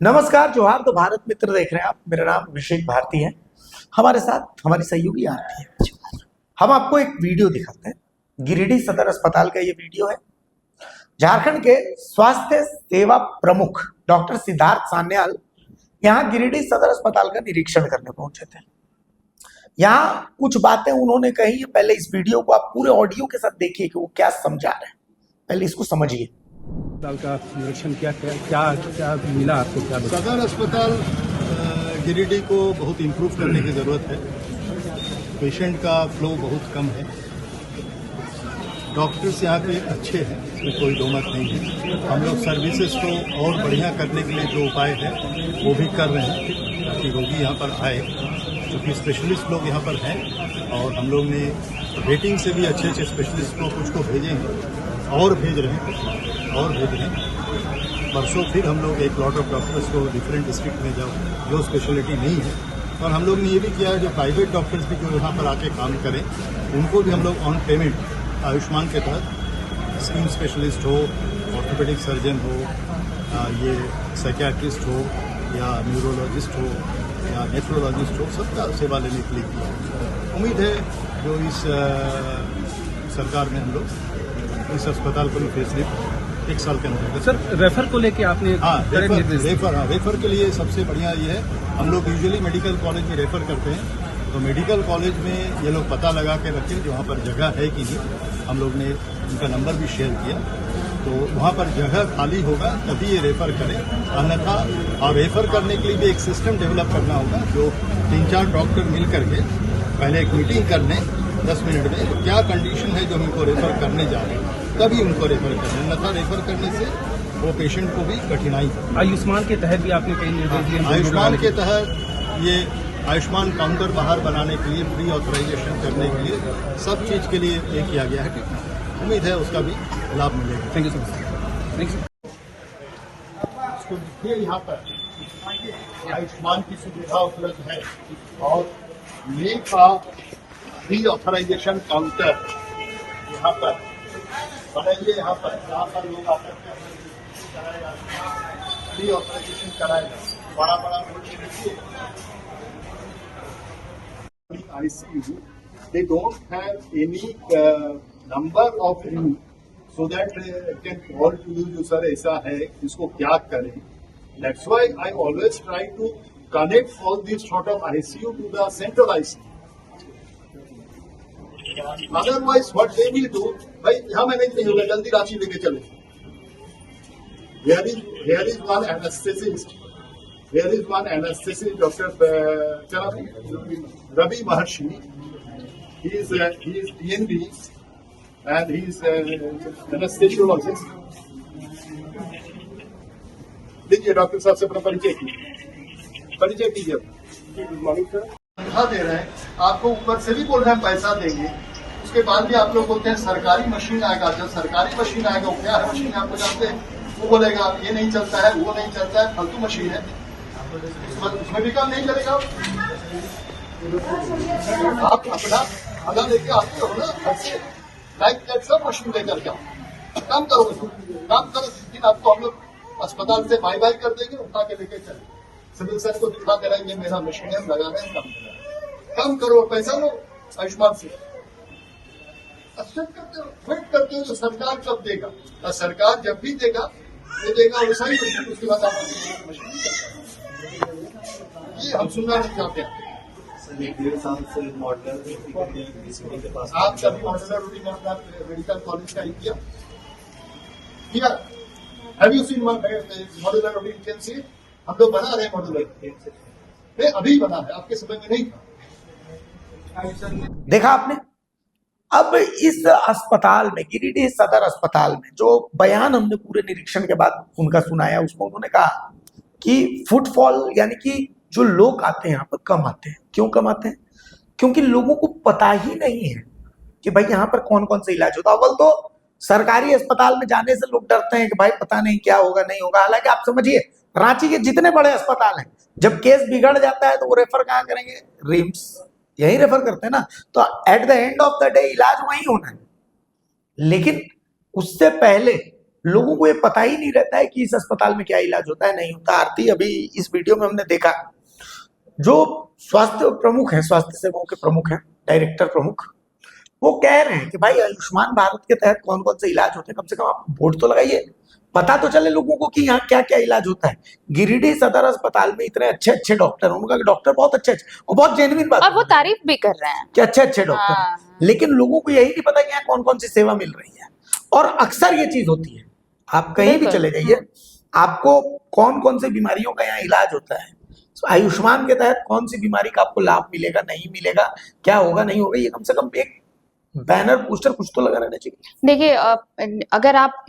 नमस्कार, जोहार। तो भारत मित्र देख रहे हैं आप। मेरा नाम अभिषेक भारती है। हमारे साथ हमारी सहयोगी आरती है। हम आपको एक वीडियो दिखाते हैं। गिरिडीह सदर अस्पताल का ये वीडियो है। झारखंड के स्वास्थ्य सेवा प्रमुख डॉक्टर सिद्धार्थ सान्याल यहाँ गिरिडीह सदर अस्पताल का निरीक्षण करने पहुंचे थे। यहाँ कुछ बातें उन्होंने कही है। पहले इस वीडियो को आप पूरे ऑडियो के साथ देखिए कि वो क्या समझा रहे हैं। पहले इसको समझिए। अस्पताल का निरीक्षण क्या मिला आपको? क्या सदर अस्पताल गिरिडीह को बहुत इम्प्रूव करने की ज़रूरत है। पेशेंट का फ्लो बहुत कम है। डॉक्टर्स यहाँ के अच्छे हैं, इसमें कोई दो मत नहीं है। हम लोग सर्विसेज को और बढ़िया करने के लिए जो उपाय है वो भी कर रहे हैं ताकि रोगी यहाँ पर आए, क्योंकि स्पेशलिस्ट लोग यहाँ पर हैं और हम लोग ने रेटिंग से भी अच्छे अच्छे स्पेशलिस्ट को कुछ को भेजे हैं और भेज रहे हैं। परसों फिर हम लोग एक लॉट ऑफ डॉक्टर्स को डिफरेंट डिस्ट्रिक्ट में जाओ जो स्पेशलिटी नहीं है। और हम लोग ने ये भी किया है जो प्राइवेट डॉक्टर्स भी जो यहाँ पर आके काम करें उनको भी हम लोग ऑन पेमेंट आयुष्मान के तहत स्किन स्पेशलिस्ट हो, ऑर्थोपेडिक सर्जन हो, ये साइकियाट्रिस्ट हो या न्यूरोलॉजिस्ट हो या नेफ्रोलॉजिस्ट हो, सबका सेवा लेने के लिए किया। उम्मीद है जो इस सरकार में हम लोग इस अस्पताल को भी फेसलिफ्ट 1 साल के अंदर। सर, रेफर को लेके आपने रेफर के लिए सबसे बढ़िया ये है, हम लोग यूजुअली मेडिकल कॉलेज में रेफर करते हैं, तो मेडिकल कॉलेज में ये लोग पता लगा के रखें जो वहाँ पर जगह है कि नहीं। हम लोग ने उनका नंबर भी शेयर किया, तो वहाँ पर जगह खाली होगा तभी ये रेफर करें, अन्यथा और रेफर करने के लिए भी एक सिस्टम डेवलप करना होगा जो 3-4 डॉक्टर मिल करके पहले एक मीटिंग कर लें 10 मिनट में, क्या कंडीशन है जो उनको रेफर करने जा रहे हैं, तभी उनको रेफर करना। अन्यथा रेफर करने से वो पेशेंट को भी कठिनाई है। आयुष्मान के तहत भी आपने कई निर्देश दिए? आयुष्मान के तहत ये आयुष्मान काउंटर बाहर बनाने के लिए, प्री ऑथराइजेशन करने के लिए, सब चीज़ के लिए ये किया गया है। उम्मीद है उसका भी लाभ मिलेगा। Thank you so much. Thank you. इसको देखिए, यहाँ पर आयुष्मान की सुविधा उपलब्ध है और ये का प्री ऑथराइजेशन काउंटर यहाँ पर बनाइए। यहाँ पर जहाँ पर लोग आकर के प्री ऑथराइजेशन कराएगा, बड़ा बड़ा बोर्ड देखिए। ICU, they don't have any number of room so that they can call to you जो सर ऐसा है, इसको क्या करें। That's why I always try to connect all these sort of ICU to the central ICU. Otherwise, what they will do, भाई यहाँ manage नहीं होगा, जल्दी रांची लेके चले। Here is one anesthetist. There is one anesthetist, Dr. Ravi Maharshi. He is DNB and he is anesthesiologist. देखिए doctor साहब से अपना परिचय कीजिए। तनख्वाह दे रहे हैं आपको, ऊपर से भी बोल रहे हैं पैसा देंगे, उसके बाद भी आप लोग बोलते हैं सरकारी मशीन आएगा। जब सरकारी मशीन आएगा, वो क्या है मशीन आपको जानते हैं, वो बोलेगा ये नहीं चलता है, वो नहीं चलता है, फालतू मशीन है, उसमें भी काम नहीं चलेगा। आप अपना आधा लेके आते हो ना, लाइक दैट सब मशीन लेकर के काम करो, लेकिन आपको हम लोग अस्पताल से बाय बाय कर देंगे, उठा के लेके चले। सिविल सर्जन को दिखा दे रहा है ये मेरा मशीन है, लगा रहे हैं, काम करो, पैसा लो आयुष्मान से। वेट करते हो तो सरकार कब देगा, और सरकार जब भी देगा वो देगा वैसा ही मशीन, उसके बाद आप मशीन ये हम सुनना नहीं चाहते हैं। 1-1.5 साल से मॉडलर के पास आप कभी मॉडलर रूटीन अपना मेडिकल कॉलेज का ही किया? Have you seen modular routine? Can see हम लोग बना रहे हैं मॉडलर, अभी बना है, आपके समय में नहीं था। देखा आपने। अब इस अस्पताल में, गिरिडीह सदर अस्पताल में, जो बयान हमने पूरे निरीक्षण के बाद उनका सुनाया, उसमें उन्होंने कहा कि फुटफॉल यानी कि जो लोग आते हैं यहाँ पर कम आते हैं। क्यों कम आते हैं? क्योंकि लोगों को पता ही नहीं है कि भाई यहाँ पर कौन कौन सा इलाज होता है। अव्वल तो सरकारी अस्पताल में जाने से लोग डरते हैं कि भाई पता नहीं क्या होगा, नहीं होगा। हालांकि आप समझिए, रांची के जितने बड़े अस्पताल हैं, जब केस बिगड़ जाता है तो वो रेफर कहाँ करेंगे? रिम्स, यही रेफर करते हैं ना। तो at the end of the day इलाज वहीं होना है। लेकिन उससे पहले लोगों को ये पता ही नहीं रहता है कि इस अस्पताल में क्या इलाज होता है, नहीं होता। आरती, अभी इस वीडियो में हमने देखा जो स्वास्थ्य प्रमुख है, स्वास्थ्य सेवाओं के प्रमुख हैं, डायरेक्टर प्रमुख, वो कह रहे हैं कि भाई आयुष्मान भारत के तहत कौन कौन से इलाज होते हैं, कम से कम आप बोर्ड तो लगाइए, पता तो चले लोगों को कि यहाँ क्या क्या इलाज होता है। गिरिडीह सदर अस्पताल में इतने अच्छे अच्छे डॉक्टर हैं, उनका डॉक्टर बहुत अच्छे अच्छे और बहुत जेन्युइन बात, और वो तारीफ भी कर रहे हैं कि अच्छे अच्छे डॉक्टर हैं, हाँ। लेकिन लोगों को यही नहीं पता कि यहाँ कौन कौन सी सेवा मिल रही है। और अक्सर ये चीज होती है, आप कहीं भी बिल्कुल। चले जाइए, आपको कौन कौन सी बीमारियों का यहाँ इलाज होता है, आयुष्मान के तहत कौन सी बीमारी का आपको लाभ मिलेगा, नहीं मिलेगा, क्या होगा नहीं होगा, ये कम से कम एक बैनर पोस्टर कुछ तो लगा रहना चाहिए। देखिए, अगर आप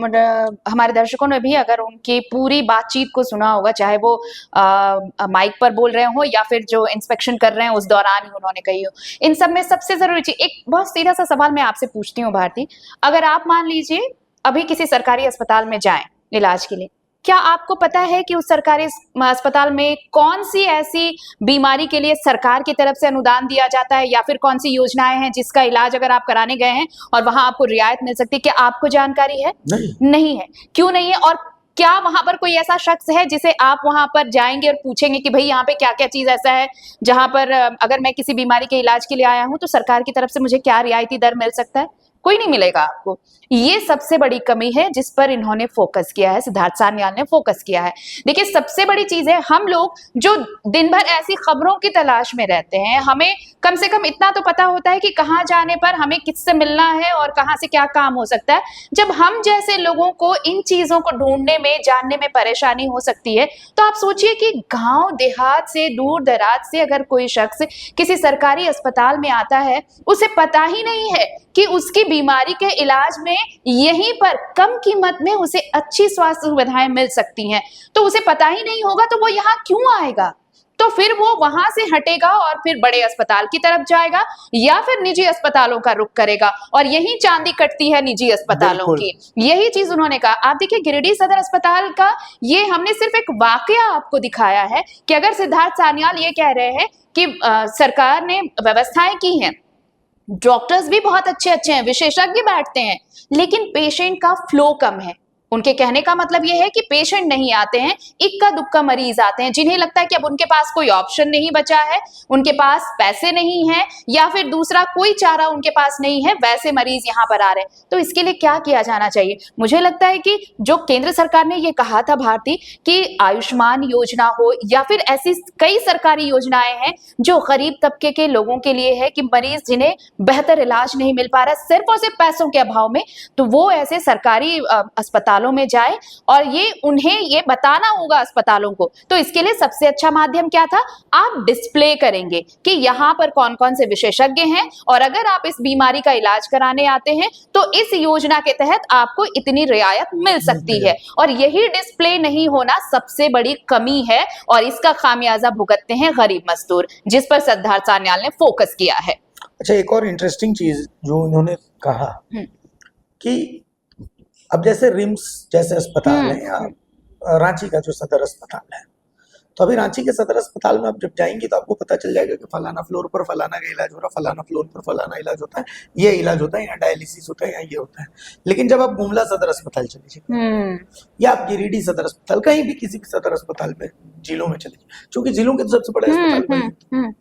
हमारे दर्शकों ने भी अगर उनकी पूरी बातचीत को सुना होगा, चाहे वो माइक पर बोल रहे हो या फिर जो इंस्पेक्शन कर रहे हैं उस दौरान ही उन्होंने कही हो, इन सब में सबसे जरूरी चीज, एक बहुत सीधा सा सवाल मैं आपसे पूछती हूँ भारती, अगर आप मान लीजिए अभी किसी सरकारी अस्पताल में जाएं इलाज के लिए, क्या आपको पता है कि उस सरकारी अस्पताल में कौन सी ऐसी बीमारी के लिए सरकार की तरफ से अनुदान दिया जाता है या फिर कौन सी योजनाएं हैं जिसका इलाज अगर आप कराने गए हैं और वहां आपको रियायत मिल सकती है? क्या आपको जानकारी है? नहीं है। क्यों नहीं है? और क्या वहां पर कोई ऐसा शख्स है जिसे आप वहां पर जाएंगे और पूछेंगे कि भाई यहाँ पे क्या क्या चीज ऐसा है जहां पर अगर मैं किसी बीमारी के इलाज के लिए आया हूं तो सरकार की तरफ से मुझे क्या रियायती दर मिल सकता है? कोई नहीं मिलेगा आपको। ये सबसे बड़ी कमी है जिस पर इन्होंने फोकस किया है, सिद्धार्थ सान्याल ने फोकस किया है। देखिए, सबसे बड़ी चीज है, हम लोग जो दिन भर ऐसी खबरों की तलाश में रहते हैं, हमें कम से कम इतना तो पता होता है कि कहाँ जाने पर हमें किससे मिलना है और कहाँ से क्या काम हो सकता है। जब हम जैसे लोगों को इन चीजों को ढूंढने में, जानने में परेशानी हो सकती है, तो आप सोचिए कि गांव देहात से, दूर दराज से अगर कोई शख्स किसी सरकारी अस्पताल में आता है, उसे पता ही नहीं है कि उसकी बीमारी के इलाज में यहीं पर कम कीमत में उसे अच्छी स्वास्थ्य सुविधाएं मिल सकती हैं, तो उसे पता ही नहीं होगा तो वो यहाँ क्यों आएगा? तो फिर वो वहां से हटेगा और फिर बड़े अस्पताल की तरफ जाएगा या फिर निजी अस्पतालों का रुख करेगा, और यही चांदी कटती है निजी अस्पतालों की। यही चीज उन्होंने कहा। आप देखिए, गिरिडीह सदर अस्पताल का ये हमने सिर्फ एक वाकया आपको दिखाया है कि अगर सिद्धार्थ सान्याल ये कह रहे हैं कि सरकार ने व्यवस्थाएं की हैं, डॉक्टर्स भी बहुत अच्छे अच्छे हैं, विशेषज्ञ बैठते हैं, लेकिन पेशेंट का फ्लो कम है। उनके कहने का मतलब यह है कि पेशेंट नहीं आते हैं, इक्का दुक्का मरीज आते हैं जिन्हें लगता है कि अब उनके पास कोई ऑप्शन नहीं बचा है, उनके पास पैसे नहीं है या फिर दूसरा कोई चारा उनके पास नहीं है, वैसे मरीज यहाँ पर आ रहे हैं। तो इसके लिए क्या किया जाना चाहिए? मुझे लगता है कि जो केंद्र सरकार ने ये कहा था भारती कि आयुष्मान योजना हो या फिर ऐसी कई सरकारी योजनाएं हैं जो गरीब तबके के लोगों के लिए है कि मरीज जिन्हें बेहतर इलाज नहीं मिल पा रहा सिर्फ और सिर्फ पैसों के अभाव में, तो वो ऐसे सरकारी अस्पतालों में जाए और ये उन्हें ये बताना होगा अस्पतालों को। तो इसके लिए सबसे अच्छा माध्यम क्या था? आप डिस्प्ले करेंगे कि यहाँ पर कौन कौन से विशेषज्ञ हैं और अगर आप इस बीमारी का इलाज कराने आते हैं तो इस योजना के तहत आपको इतनी रियायत मिल सकती है। और यही डिस्प्ले नहीं होना सबसे बड़ी कमी है और इसका खामियाजा भुगतते हैं गरीब मजदूर, जिस पर सिद्धार्थ सान्याल ने फोकस किया है। अच्छा, एक और इंटरेस्टिंग चीज जो उन्होंने कहा कि अब जैसे रिम्स जैसे अस्पताल है या रांची का जो सदर अस्पताल है, तो अभी रांची के सदर अस्पताल में आप जब जाएंगे तो आपको पता चल जाएगा कि फलाना फ्लोर पर फलाना का इलाज हो रहा है, फलाना फ्लोर पर फलाना इलाज होता है, ये इलाज होता है, यहाँ डायलिसिस होता है, यहाँ ये होता है। लेकिन जब आप गुमला सदर अस्पताल चले जाइए या आप गिरिडीह सदर अस्पताल, कहीं भी किसी भी सदर अस्पताल में जिलों में चले जाइए, क्योंकि जिलों के तो सबसे बड़े अस्पताल,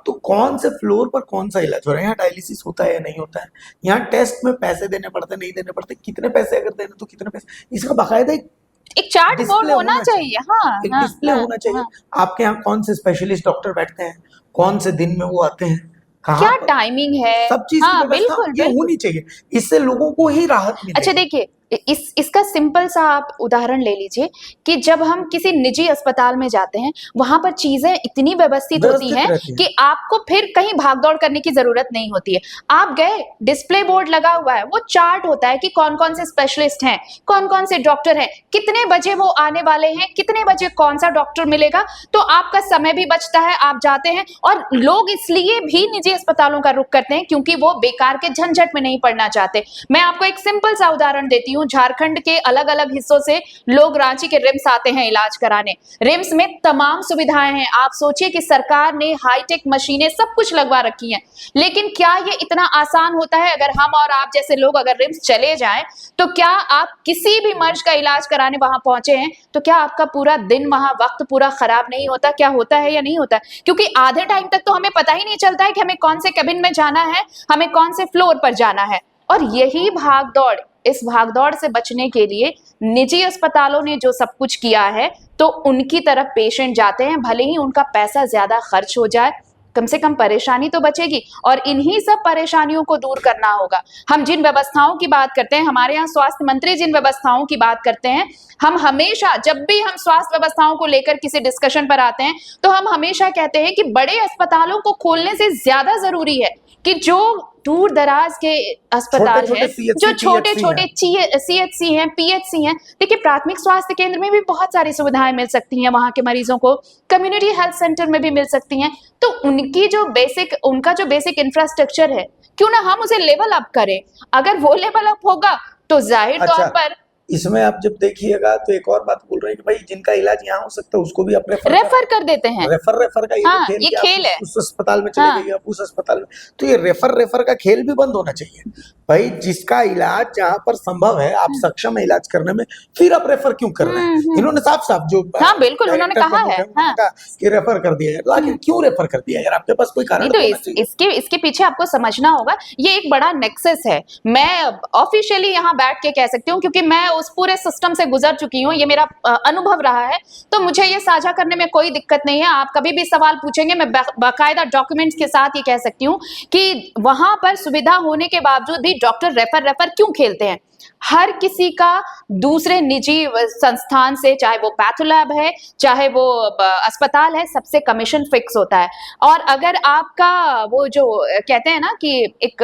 तो कौन से फ्लोर पर कौन सा इलाज हो रहा है, यहाँ डायलिसिस होता है या नहीं होता है, यहाँ टेस्ट में पैसे देने पड़ते नहीं देने पड़ते, कितने पैसे अगर देने तो कितने पैसे, इसका बाकायदा एक चार्ट बोर्ड होना चाहिए। हाँ, एक डिस्प्ले होना चाहिए। आपके यहाँ कौन से स्पेशलिस्ट डॉक्टर बैठते हैं, कौन से दिन में वो आते हैं, क्या टाइमिंग है, सब चीज हाँ, बिल्कुल, ये होनी चाहिए, इससे लोगों को ही राहत मिलेगी। अच्छा देखिए, इसका सिंपल सा आप उदाहरण ले लीजिए कि जब हम किसी निजी अस्पताल में जाते हैं वहां पर चीजें इतनी व्यवस्थित होती हैं कि आपको फिर कहीं भागदौड़ करने की जरूरत नहीं होती है। आप गए, डिस्प्ले बोर्ड लगा हुआ है, वो चार्ट होता है कि कौन कौन से स्पेशलिस्ट हैं, कौन कौन से डॉक्टर हैं, कितने बजे वो आने वाले हैं, कितने बजे कौन सा डॉक्टर मिलेगा, तो आपका समय भी बचता है, आप जाते हैं। और लोग इसलिए भी निजी अस्पतालों का रुख करते हैं क्योंकि वो बेकार के झंझट में नहीं पड़ना चाहते। मैं आपको एक सिंपल सा उदाहरण देती हूँ हूँ, झारखंड के अलग अलग हिस्सों से लोग रांची के रिम्स आते हैं इलाज कराने। रिम्स में तमाम सुविधाएं हैं। आप सोचिए कि सरकार ने हाईटेक मशीनें सब कुछ लगवा रखी हैं, लेकिन क्या ये इतना आसान होता है? अगर हम और आप जैसे लोग अगर रिम्स चले जाएं, तो क्या आप किसी भी मर्ज का इलाज कराने वहां पहुंचे हैं, तो क्या आपका पूरा दिन वहां वक्त पूरा खराब नहीं होता? क्या होता है या नहीं होता? क्योंकि आधे टाइम तक तो हमें पता ही नहीं चलता है कि हमें कौन से केबिन में जाना है, हमें कौन से फ्लोर पर जाना है। और यही भागदौड़, इस भागदौड़ से बचने के लिए निजी अस्पतालों ने जो सब कुछ किया है, तो उनकी तरफ पेशेंट जाते हैं, भले ही उनका पैसा ज्यादा खर्च हो जाए, कम से कम परेशानी तो बचेगी। और इन्हीं सब परेशानियों को दूर करना होगा। हम जिन व्यवस्थाओं की बात करते हैं, हमारे यहाँ स्वास्थ्य मंत्री जिन व्यवस्थाओं की बात करते हैं, हम हमेशा, जब भी हम स्वास्थ्य व्यवस्थाओं को लेकर किसी डिस्कशन पर आते हैं, तो हम हमेशा कहते हैं कि बड़े अस्पतालों को खोलने से ज्यादा जरूरी है कि जो दूर दराज के अस्पताल छोटे-छोटे हैं, CHC, जो छोटे PHC छोटे CHC हैं, PHC हैं, देखिए प्राथमिक स्वास्थ्य केंद्र में भी बहुत सारी सुविधाएं मिल सकती हैं वहां के मरीजों को, कम्युनिटी हेल्थ सेंटर में भी मिल सकती हैं। तो उनका जो बेसिक इंफ्रास्ट्रक्चर है, क्यों ना हम उसे लेवल अप करें। अगर वो लेवल अप होगा तो जाहिर तौर पर इसमें आप जब देखिएगा तो एक और बात बोल रहे हैं कि भाई जिनका इलाज यहाँ हो सकता है उसको भी आप रेफर कर देते हैं। रेफर का हाँ, खेल ये कि आप खेल है। उस अस्पताल में चले हाँ। गए, आप उस अस्पताल में, तो ये रेफर का खेल भी बंद होना चाहिए। भाई जिसका इलाज जहाँ पर संभव है, आप सक्षम है इलाज करने में, फिर आप रेफर क्यों कर रहे हैं? इन्होंने साफ जो हाँ, बिल्कुल, उन्होंने डायरेक्टर कहा प्रमुख है, उन्होंने हाँ। कहा कि रेफर कर दिया यार, लेकिन क्यों रेफर कर दिया यार? आपके पास कोई कारण नहीं, तो तो होना चाहिए। इसके पीछे आपको समझना होगा, ये एक बड़ा नेक्सस है। मैं ऑफिशियली यहाँ बैठ के कह सकती हूँ, क्योंकि मैं उस पूरे सिस्टम से गुजर चुकी हूँ, ये मेरा अनुभव रहा है, तो मुझे ये साझा करने में कोई दिक्कत नहीं है। आप कभी भी सवाल पूछेंगे, मैं बाकायदा डॉक्यूमेंट्स के साथ ये कह सकती हूँ कि वहां पर सुविधा होने के बावजूद भी डॉक्टर रेफर क्यों खेलते हैं। हर किसी का दूसरे निजी संस्थान से, चाहे वो पैथोलैब है, चाहे वो अस्पताल है, सबसे कमीशन फिक्स होता है। और अगर आपका वो जो कहते हैं ना कि एक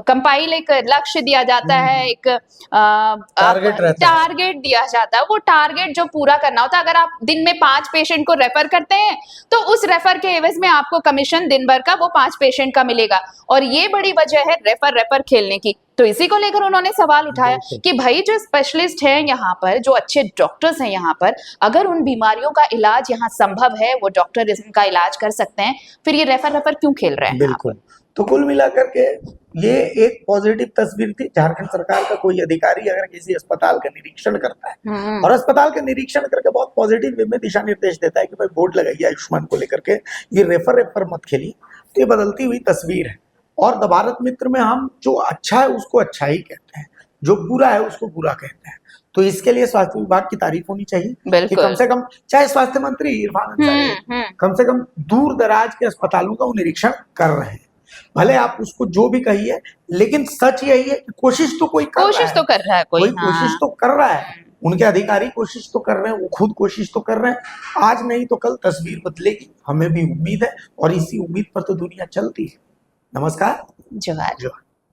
कंपाइल, एक लक्ष्य दिया जाता है, एक टारगेट दिया जाता है, वो टारगेट जो पूरा करना होता है, अगर आप दिन में 5 पेशेंट को रेफर करते हैं, तो उस रेफर के एवज में आपको कमीशन दिन भर का वो 5 पेशेंट का मिलेगा। और ये बड़ी वजह है रेफर खेलने की। तो इसी को लेकर उन्होंने सवाल उठाया कि भाई जो स्पेशलिस्ट हैं यहाँ पर, जो अच्छे डॉक्टर्स हैं यहाँ पर, अगर उन बीमारियों का इलाज यहाँ संभव है, वो डॉक्टर इनका इलाज कर सकते हैं, फिर ये रेफर क्यों खेल रहे हैं? बिल्कुल। तो कुल मिलाकर के ये एक पॉजिटिव तस्वीर थी। झारखंड सरकार का कोई अधिकारी अगर किसी अस्पताल का निरीक्षण करता है और अस्पताल का निरीक्षण करके बहुत पॉजिटिव वे में दिशा निर्देश देता है कि भाई बोर्ड लगाइए आयुष्मान को लेकर के, ये रेफर मत खेलिए, तो ये बदलती हुई तस्वीर है। और द भारत मित्र में हम जो अच्छा है उसको अच्छा ही कहते हैं, जो बुरा है उसको बुरा कहते हैं। तो इसके लिए स्वास्थ्य विभाग की तारीफ होनी चाहिए कि कम से कम, चाहे स्वास्थ्य मंत्री इरफान अंसारी कम से कम दूर दराज के अस्पतालों का वो निरीक्षण कर रहे हैं। भले आप उसको जो भी कहिए, लेकिन सच यही है कि कोशिश तो कोई कर रहा है, कोशिश तो कर रहा है कोई, कोशिश तो कर रहा है। उनके अधिकारी कोशिश तो कर रहे हैं, वो खुद कोशिश तो कर रहे हैं। आज नहीं तो कल तस्वीर बदलेगी, हमें भी उम्मीद है, और इसी उम्मीद पर तो दुनिया चलती है। नमस्कार। जोहार।